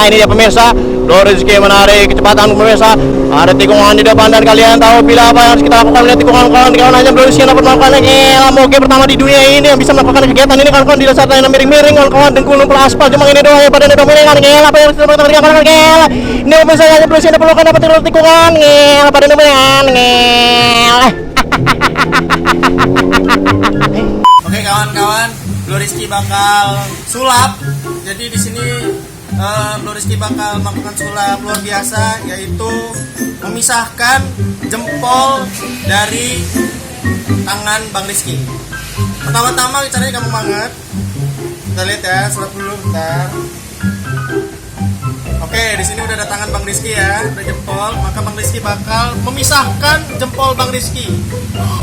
Nah ini dia pemirsa, Bro Rizky menarik kecepatan pemirsa. Ada tikungan di depan dan kalian tahu bila apa yang harus kita lakukan melihat tikungan kawan. Kawan aja Bro Rizky dapat melakukan moge pertama di dunia ini yang bisa melakukan kegiatan ini kawan-kawan di dasar tanah miring-miring kawan-kawan, dengkul numpul aspal cuma ini doang ya pada ini dominan kan apa yang harus kita lakukan kawan-kawan. Ini pemirsa aja Bro Rizky perlukan dapat tikungan pada dominan. Oke kawan-kawan, Bro Rizky bakal sulap. Jadi di sini Bro Rizky bakal melakukan sulap luar biasa, yaitu memisahkan jempol dari tangan Bang Rizky. Pertama-tama caranya gampang banget. Kita lihat ya, sulap dulu bentar. Oke, di sini udah ada tangan Bang Rizky ya, udah jempol. Maka Bang Rizky bakal memisahkan jempol Bang Rizky. Oh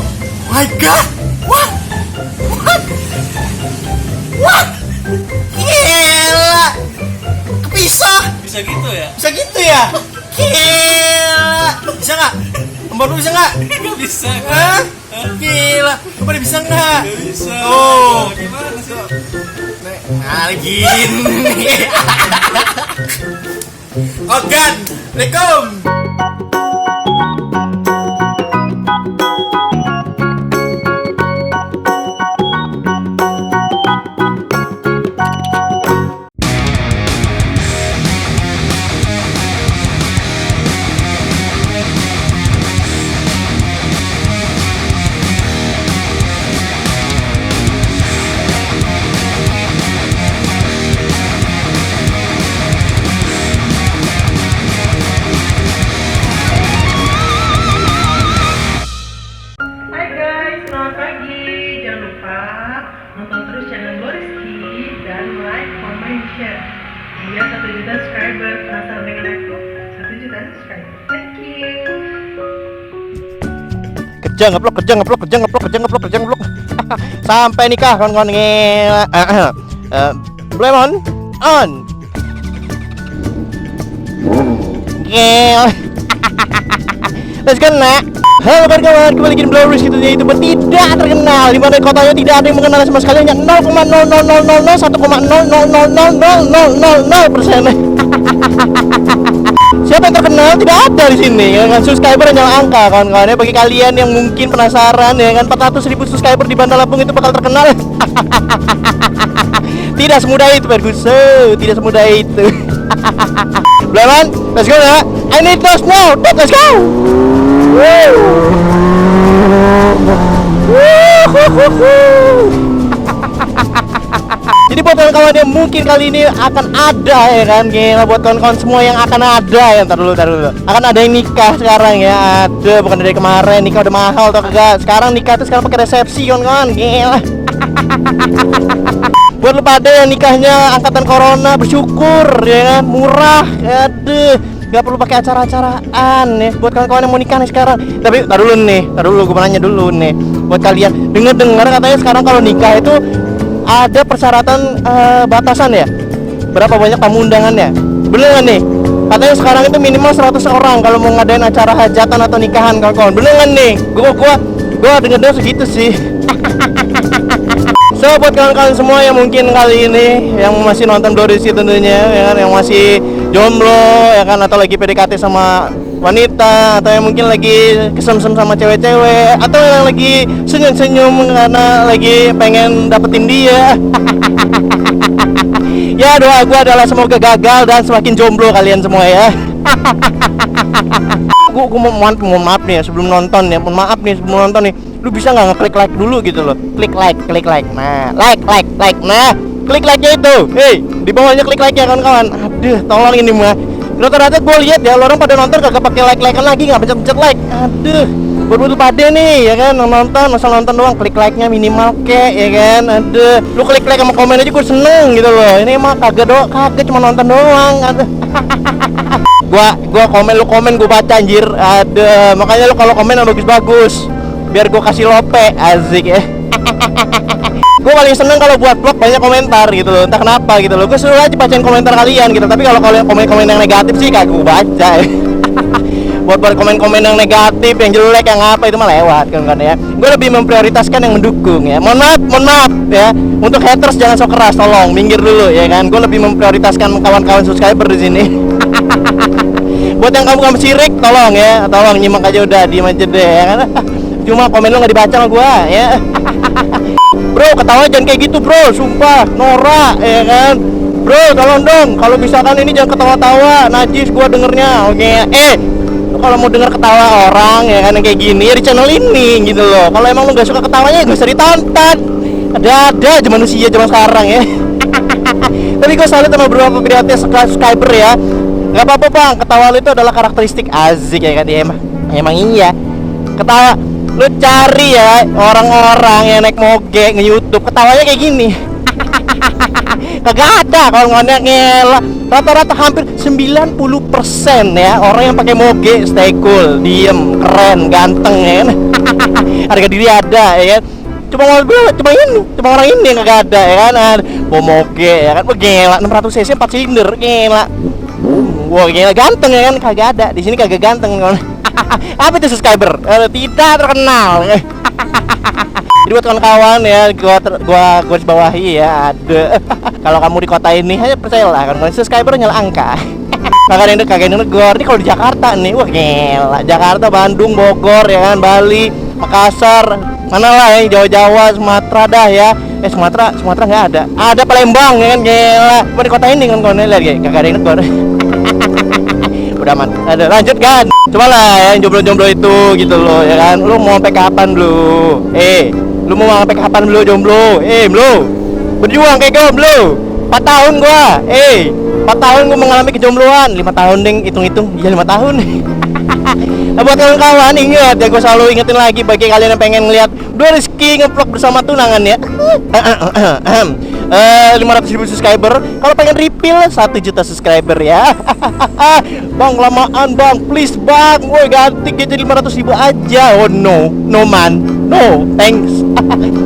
my god, what? Gila, kepisah. Bisa gitu ya? Bisa gitu ya? Gila, bisa nggak? Baru bisa nggak? Gak bisa. Hah? Gila, pada bisa nggak? Gak bisa. Oh, Gimana sih? nah gini. Oh God, Assalamualaikum. Selamat pagi, jangan lupa nonton terus channel Bro Rizky dan like, comment, share biar 1 juta subscriber. Penasaran dengan aku? 1 juta subscriber. Thank you. Kerja ngeplok. Sampai nikah kawan-kawan. Blemon on. Let's go nak. Halo kawan-kawan, kembali lagi di Bro Rizky, tentunya YouTuber tidak terkenal di mana kotanya tidak ada yang mengenal sama sekali, hanya 0,00001,0000000%. Siapa yang terkenal? Tidak ada di sini. Dengan subscriber hanya angka kawan-kawan ya. Bagi kalian yang mungkin penasaran ya kan, 400.000 subscriber di Bandar Lampung itu bakal terkenal. Tidak semudah itu Ferguson, tidak semudah itu. Belaman, let's go ya. I need those now. Let's go. Jadi buat kawan-kawan yang mungkin kali ini akan ada ya kan, gila, buat kawan-kawan semua yang akan ada ya, ntar dulu akan ada yang nikah sekarang ya. Ada, bukan dari kemarin, nikah udah mahal atau kagak. Sekarang nikah tuh sekarang pakai resepsi kawan-kawan, gila. Buat lu pada yang nikahnya angkatan corona, bersyukur ya kan, murah. Aduh, gak perlu pakai acara-acaraan ya. Buat kawan-kawan yang mau nikah nih sekarang. Tapi tar dulu gue mau nanya dulu nih. Buat kalian, dengar katanya sekarang kalau nikah itu ada persyaratan batasan ya. Berapa banyak tamu undangannya? Bener gak nih? Katanya sekarang itu minimal 100 orang kalau mau ngadain acara hajatan atau nikahan kawan-kawan. Bener gak nih? Gua denger segitu sih. So buat kawan-kawan semua yang mungkin kali ini yang masih nonton Bro Rizky tentunya ya kan, yang masih jomblo ya kan, atau lagi PDKT sama wanita, atau yang mungkin lagi kesem-sem sama cewek-cewek, atau yang lagi senyum-senyum karena lagi pengen dapetin dia. Ya doa gue adalah semoga gagal dan semakin jomblo kalian semua ya. Gue mohon maaf nih ya, sebelum nonton nih lu bisa nggak ngeklik like dulu gitu loh, klik like, nah like, nah klik like-nya itu, di bawahnya klik like-nya kawan-kawan. Aduh, tolong ini mah. Rata-rata gue lihat ya, orang pada nonton kagak pakai like-an lagi, nggak pencet like. Aduh, buat pada nih ya kan, nonton asal nonton doang, klik like-nya minimal kek ya kan. Aduh, lu klik like sama komen aja gue seneng gitu loh. Ini mah kagak cuma nonton doang. Aduh. Gua komen, lu komen gue baca anjir. Aduh, makanya lu kalau komen yang bagus-bagus biar gue kasih lope, asik ya. Gue paling seneng kalau buat vlog banyak komentar gitu loh, entah kenapa gitu loh. Gue suruh aja bacain komentar kalian gitu, tapi kalau komen yang negatif sih kagak gue baca ya. buat komen-komen yang negatif, yang jelek, yang apa itu mah lewat kan ya. Gue lebih memprioritaskan yang mendukung ya. Mohon maaf ya. Untuk haters jangan sok keras, tolong minggir dulu ya kan. Gue lebih memprioritaskan kawan-kawan subscriber di sini. Buat yang kamu sirik, tolong ya, tolong nyimak aja udah, diem aja deh ya kan. Cuma komen lo nggak dibaca sama gue ya. Bro, ketawa jangan kayak gitu bro, sumpah norak ya kan. Bro, tolong dong, kalau misalkan ini jangan ketawa-tawa, najis gua dengernya. Oke, lu kalau mau denger ketawa orang ya kan yang kayak gini ya di channel ini gitu loh. Kalau emang lu gak suka ketawanya gak usah ditonton. Ada aja manusia zaman sekarang ya. Tapi gue salut sama beberapa kreatif subscriber ya. Gak apa-apa bang, ketawa lu itu adalah karakteristik Azik ya kan. Ya, emang iya. Ketawa, lu cari ya orang-orang yang naik moge nge-YouTube ketawanya kayak gini. Kagak ada kalau ngomongnya ngela. Rata-rata hampir 90% ya orang yang pakai moge stay cool, diem, keren, ganteng ya kan. Harga diri ada ya kan. Cuma orang ini yang kagak ada ya kan. Bawa moge ya kan. Gila 600 cc 4 silinder gila. Wah gila ganteng ya kan, kagak ada. Di sini kagak ganteng. Apa itu subscriber? Tidak terkenal. Jadi buat kawan-kawan ya, gua garis bawahi ya, ada. Kalau kamu di kota ini hanya percayalah kan subscriber nyala angka. Kagak negor. Ini kalau di Jakarta nih, wah gila. Jakarta, Bandung, Bogor ya kan, Bali, Makassar, mana lah ya, Jawa, Sumatera dah ya. Sumatera nggak ada. Ada Palembang ya kan, gila. Cuma di kota ini kan kau lihat ya, kagak ada yang negor. Udah aman. Ada lanjut kan. Coba lah ya jomblo-jomblo itu gitu loh ya kan. Lu mau sampai kapan lu? Lu mau sampai kapan lu jomblo? Bro. Berjuang kayak jomblo. 4 tahun gua. 4 tahun gua mengalami kejombloan. 5 tahun ding hitung-hitung. Iya 5 tahun. Nah, buat kawan-kawan ingat ya, gua selalu ingetin lagi bagi kalian yang pengen ngeliat Dua Rizky ngevlog bersama tunangan ya. 500.000 subscriber. Kalau pengen refill 1 juta subscriber ya. Bang kelamaan bang, please bang, woi ganti jadi 500.000 aja. Oh no man, no thanks.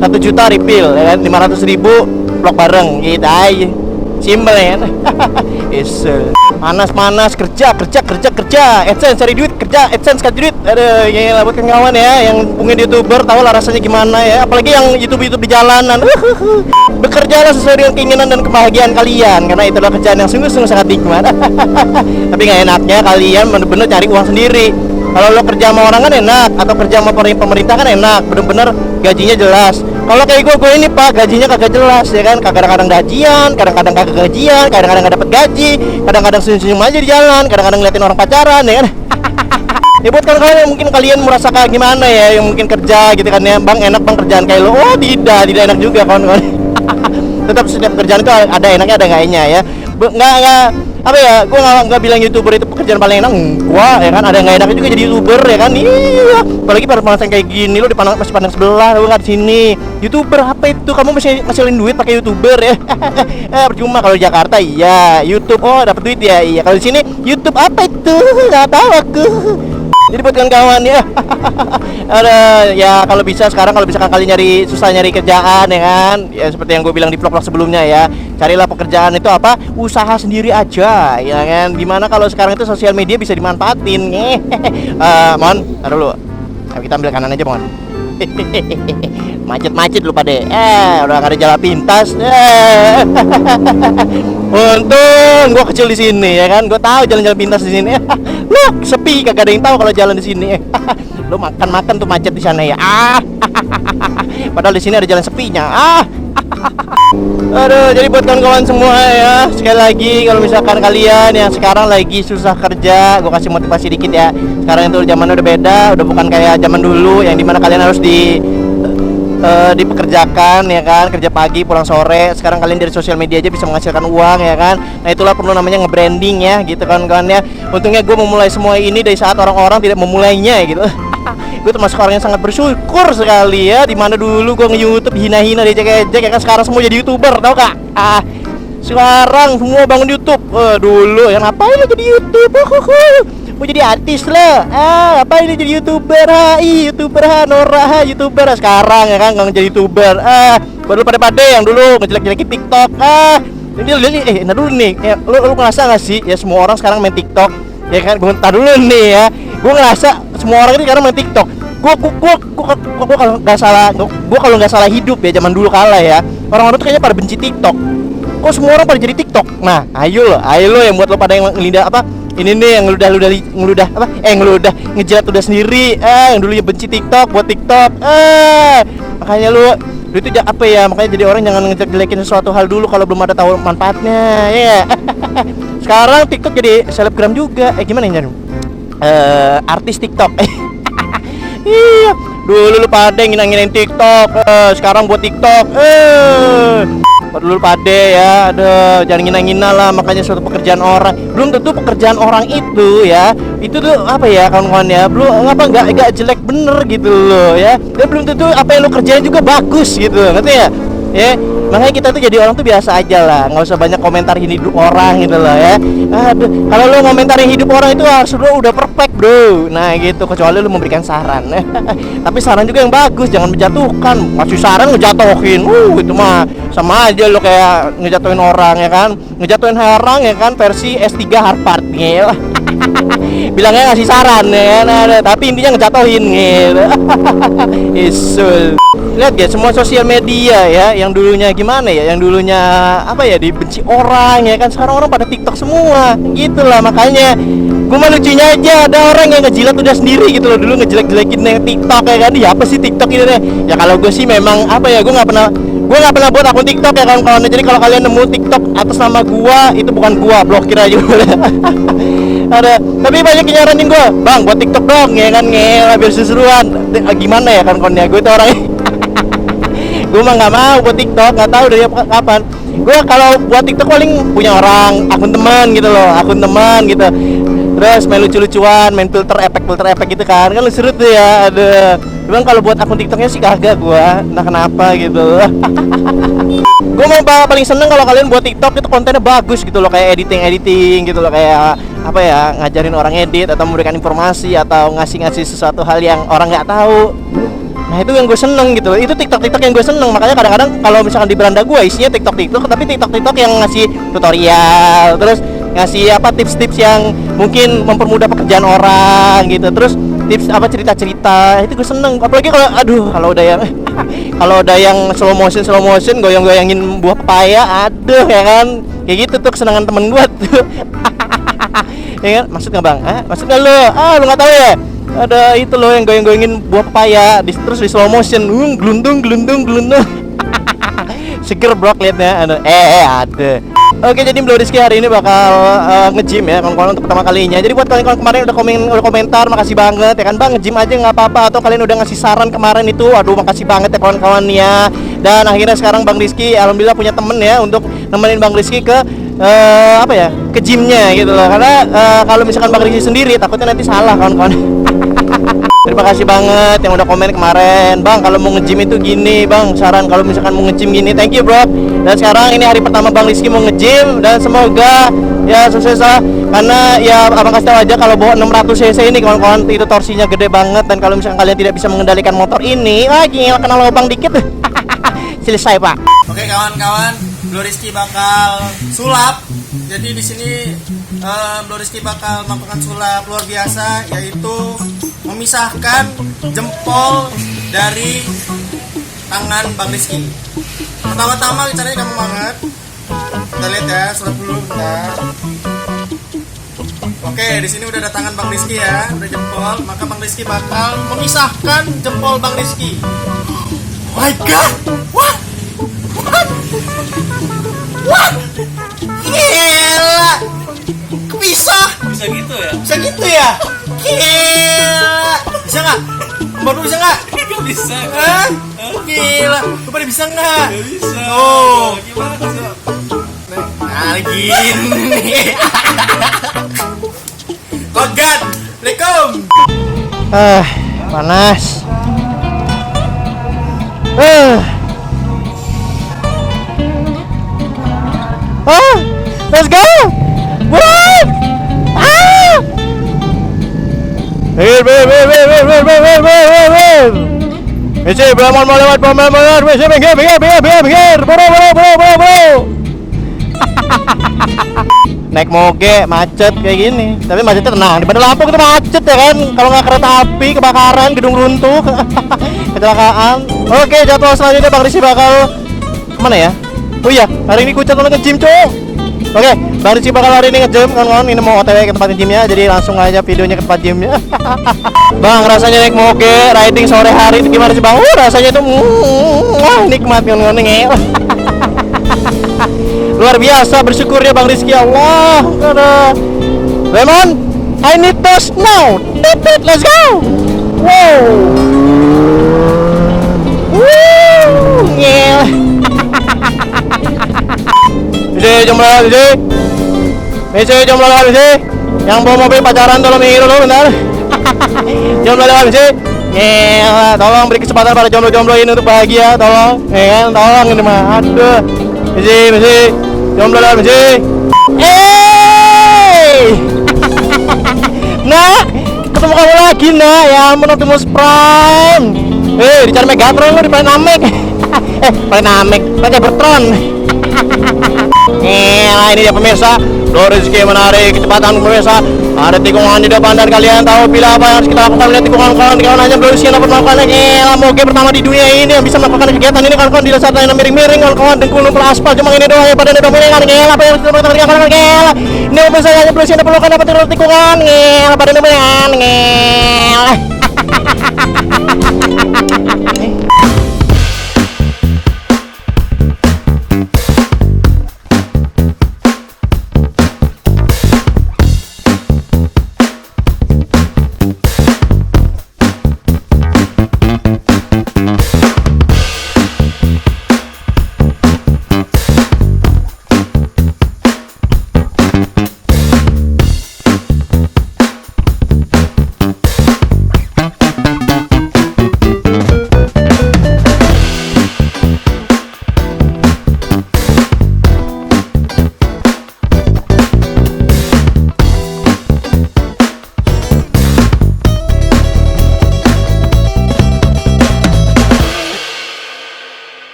1 juta refill ya kan, 500.000 vlog bareng gitu aja. Simple ya kan. Panas kerja AdSense cari duit, kerja AdSense cari duit. Aduh ya buat kawan ya yang punya YouTuber tahu lah rasanya gimana ya, apalagi yang YouTube di jalanan. Bekerjalah sesuai dengan keinginan dan kebahagiaan kalian, karena itu adalah kerjaan yang sungguh-sungguh sangat nikmat. Tapi nggak enaknya kalian bener-bener cari uang sendiri. Kalau lo kerja sama orang kan enak, atau kerja sama pemerintah kan enak, bener-bener gajinya jelas. Kalau kayak gue ini pak, gajinya kagak jelas ya kan. Kadang-kadang gajian, kadang-kadang kagak gajian, kadang-kadang nggak dapet gaji, kadang-kadang senyum-senyum aja di jalan, kadang-kadang ngeliatin orang pacaran ya kan. Ya buat kalian yang mungkin kalian merasa kayak gimana ya, yang mungkin kerja gitu kan ya, bang enak bang kerjaan kayak lo. Oh tidak enak juga kawan-kawan. Tetap setiap kerjaan itu ada enaknya ada enggaknya ya. Nggak apa ya, gue nggak bilang YouTuber itu pekerjaan paling enak. Wah ya kan, ada nggak enaknya juga jadi YouTuber ya kan. Iya, apalagi pada pemanasan kayak gini lo masih pandang sebelah, lo nggak di sini. YouTuber apa itu, kamu masih ngasilin duit pakai YouTuber ya. Percuma. Kalau di Jakarta iya YouTube, oh dapat duit ya iya. Kalau di sini YouTube apa itu nggak tahu aku. Jadi buat kawan-kawan ya. Ada ya, kalau bisa sekarang kalau misalkan kalian susah nyari kerjaan ya kan, ya seperti yang gue bilang di vlog sebelumnya ya, carilah pekerjaan itu apa, usaha sendiri aja ya kan. Dimana kalau sekarang itu sosial media bisa dimanfaatin. Mohon taruh dulu, kita ambil kanan aja mohon. Macet lu pada udah gak ada jalan pintas. Untung gua kecil di sini ya kan, gua tahu jalan-jalan pintas di sini. Loh sepi, kagak ada yang tahu kalau jalan di sini. Lu makan tuh macet di sana ya. Padahal di sini ada jalan sepinya. Aduh, jadi buat kawan-kawan semua ya, sekali lagi kalau misalkan kalian yang sekarang lagi susah kerja, gue kasih motivasi dikit ya. Sekarang itu zamannya udah beda, udah bukan kayak zaman dulu yang dimana kalian harus dipekerjakan ya kan, kerja pagi pulang sore. Sekarang kalian dari sosial media aja bisa menghasilkan uang ya kan. Nah itulah perlu namanya nge-branding ya gitu kan ya. Untungnya gue memulai semua ini dari saat orang-orang tidak memulainya ya gitu. Gue termasuk orang yang sangat bersyukur sekali ya, dimana dulu gue nge-YouTube hina-hina diejek-ejek ya kan, sekarang semua jadi YouTuber tau gak? Sekarang semua bangun YouTube. Dulu yang ngapain lo jadi YouTube? Mau jadi artis lah. Apa ini jadi YouTuber? YouTuber Nora, YouTuber. Sekarang ya kan nggak jadi YouTuber. Baru pada yang dulu ngejelek-jelekin TikTok. Ini nah dulu nih. Lu ngerasa nggak sih? Ya semua orang sekarang main TikTok. Ya kan, bentar dulu nih ya. Gue ngerasa semua orang ini sekarang main TikTok. Gue kalau nggak salah hidup ya zaman dulu kala ya. Orang-orang tuh kayaknya pada benci TikTok. Kok semua orang pada jadi TikTok? Nah, ayo lo yang buat lo pada yang ngelidah apa? Ini nih yang ngeludah apa? Ngejilat udah sendiri. Yang dulunya benci TikTok buat TikTok. Makanya lu itu apa ya? Makanya jadi orang jangan ngejelek-jelekin sesuatu hal dulu kalau belum ada tahu manfaatnya. Ya. Sekarang TikTok jadi selebgram juga. Gimana ya? Artis TikTok. Iya. Dulu lu pada nginain TikTok. Sekarang buat TikTok. Dulu pade ya, aduh jangan ngina-ngina lah. Makanya suatu pekerjaan orang belum tentu pekerjaan orang itu ya itu tuh apa ya kawan-kawan ya, belum nggak jelek bener gitu loh ya, dan belum tentu apa yang lo kerjain juga bagus gitu, ngerti ya? Ya makanya kita tuh jadi orang tuh biasa aja lah, nggak usah banyak komentarin hidup orang gitu loh ya. Aduh, kalau lo komentarin hidup orang itu harus lo udah perfect bro. Nah gitu, kecuali lo memberikan saran. Tapi saran juga yang bagus, jangan menjatuhkan. Masih saran ngejatuhin, itu mah sama aja lo kayak ngejatuhin orang ya kan, ngejatuhin orang ya kan versi S3 Harvard gitu. Bilangnya ngasih saran ya kan, tapi intinya ngejatuhin gitu. Isul. Lihat ya semua sosial media ya, yang dulunya gimana ya, yang dulunya apa ya dibenci orang ya kan, sekarang orang pada TikTok semua gitulah. Makanya gue mah lucunya aja ada orang yang ngejilat udah sendiri gitu loh. Dulu ngejelek-jelekin TikTok ya kan, ya apa sih TikTok ini deh ya. Kalau gue sih memang apa ya, gue nggak pernah buat akun TikTok ya kan kawan. Jadi kalau kalian nemu TikTok atas nama gua, itu bukan gua, blokir aja. Ada, tapi banyak yang nyaranin gua, bang buat TikTok dong ya kan, biar seseruan. Gimana ya kan kawan ya, gue itu orangnya gue mah nggak mau buat TikTok, nggak tahu dari kapan. Gue kalau buat TikTok paling punya orang akun teman gitu loh, akun teman gitu. Terus main lucu-lucuan, main filter efek gitu kan lu seru tuh ya. Aduh, cuman kalau buat akun TikToknya sih kagak gua, entah kenapa gitu. Gue mau paling seneng kalau kalian buat TikTok itu kontennya bagus gitu loh, kayak editing gitu loh, kayak apa ya, ngajarin orang edit atau memberikan informasi atau ngasih sesuatu hal yang orang nggak tahu. Nah itu yang gue seneng gitu loh, itu TikTok yang gue seneng. Makanya kadang-kadang kalau misalkan di beranda gue isinya TikTok, tapi TikTok yang ngasih tutorial, terus ngasih apa tips-tips yang mungkin mempermudah pekerjaan orang gitu, terus tips apa cerita-cerita, itu gue seneng. Apalagi kalau udah yang slow motion goyang-goyangin buah pepaya, aduh ya kan, kayak gitu tuh kesenangan temen gue tuh. Ya kan, maksud nggak bang? Maksud nggak lo? Lu nggak tahu ya? Ada itu loh yang goyang-goyangin buah pepaya, terus di slow motion, gelundung. Seger bro liatnya. Ada. Oke, jadi Bro Rizky hari ini bakal nge-gym ya kawan-kawan untuk pertama kalinya. Jadi buat kalian kemarin udah komentar, makasih banget ya kan bang, nge-gym aja nggak apa-apa, atau kalian udah ngasih saran kemarin itu, aduh makasih banget ya kawan-kawan ya. Dan akhirnya sekarang Bang Rizky alhamdulillah punya temen ya untuk nemenin Bang Rizky ke ke gymnya gitu loh. Karena kalau misalkan Bang Rizky sendiri takutnya nanti salah kawan-kawan. Terima kasih banget yang udah komen kemarin, bang kalau mau nge-gym itu gini bang, saran kalau misalkan mau nge-gym gini. Thank you bro. Dan sekarang ini hari pertama Bang Rizky mau nge-gym, dan semoga ya sukses lah. Karena ya abang kasih tahu aja kalau bawa 600 cc ini kawan-kawan itu torsinya gede banget, dan kalau misalkan kalian tidak bisa mengendalikan motor ini, gila kena lubang dikit. Selesai pak. Oke kawan-kawan, Bro Rizky bakal sulap. Jadi di sini Bro Rizky bakal melakukan sulap luar biasa, yaitu memisahkan jempol dari tangan Bang Rizky. Pertama-tama caranya gampang banget. Kita lihat ya, sulap dulu bentar. Oke, di sini udah ada tangan Bang Rizky ya, udah jempol. Maka Bang Rizky bakal memisahkan jempol Bang Rizky. Oh my god, what? Gila, kepisah. Bisa gitu ya? Bisa gitu ya? Gila, bisa nggak? Baru bisa nggak? Nggak bisa. Gila, lu pada bisa nggak? Nggak bisa. Oh, gimana sih? Nah, gini. Kogat, Assalamualaikum. Panas. Let's go. What? Here. Misi Bramon mau lewat, Misi minggir. Bro. naik moge macet kayak gini. Tapi macetnya tenang, di Bandar Lampung itu macet ya kan. Kalau nggak kereta api, kebakaran, gedung runtuh, kecelakaan. Oke, jadwal selanjutnya Bang Rizky bakal kemana ya? Oh iya, hari ini gue jadwal nge-gym cok. Oke, Bang Rizky bakal hari ini nge-gym kawan-kawan. Ini mau OTW ke tempat gymnya, jadi langsung aja videonya ke tempat gymnya. Bang, rasanya naik moge riding sore hari itu gimana sih Bang? Rasanya itu nikmat kawan-kawan. Luar biasa, bersyukur ya Bang Rizky, Allah. Lemon, I need toast now. Let's go. Wow. Woo, ngel. Jom lewat, yang bawa mobil pacaran tolong minggir dulu bentar. Jomblo lewat, ngel. Tolong beri kesempatan para jomblo-jomblo ini untuk bahagia, tolong. Tolong ini mah. Aduh. Misi. Jomblo lewat, misi. Nah, ketemu kamu lagi nah. Ya ampun, Optimus Prime. Dicari Megatron lu di Planet Namek. Planet Namek, Planet Cybertron. Ini dia pemirsa, Rizky menarik kecepatan pemirsa. Ada tikungan di depan dan kalian tahu bila apa yang harus kita lakukan. Lihat tikungan kawan hanya Rizky dapat melakukan moge pertama di dunia ini yang bisa melakukan kegiatan ini kawan-kawan di saat yang miring-miring kawan-kawan dengkul numpul aspal. Cuma ini doang ya pada udah miring apa yang kita lakukan. Ini pemirsa hanya Rizky dapat melakukan tikungan pada miring.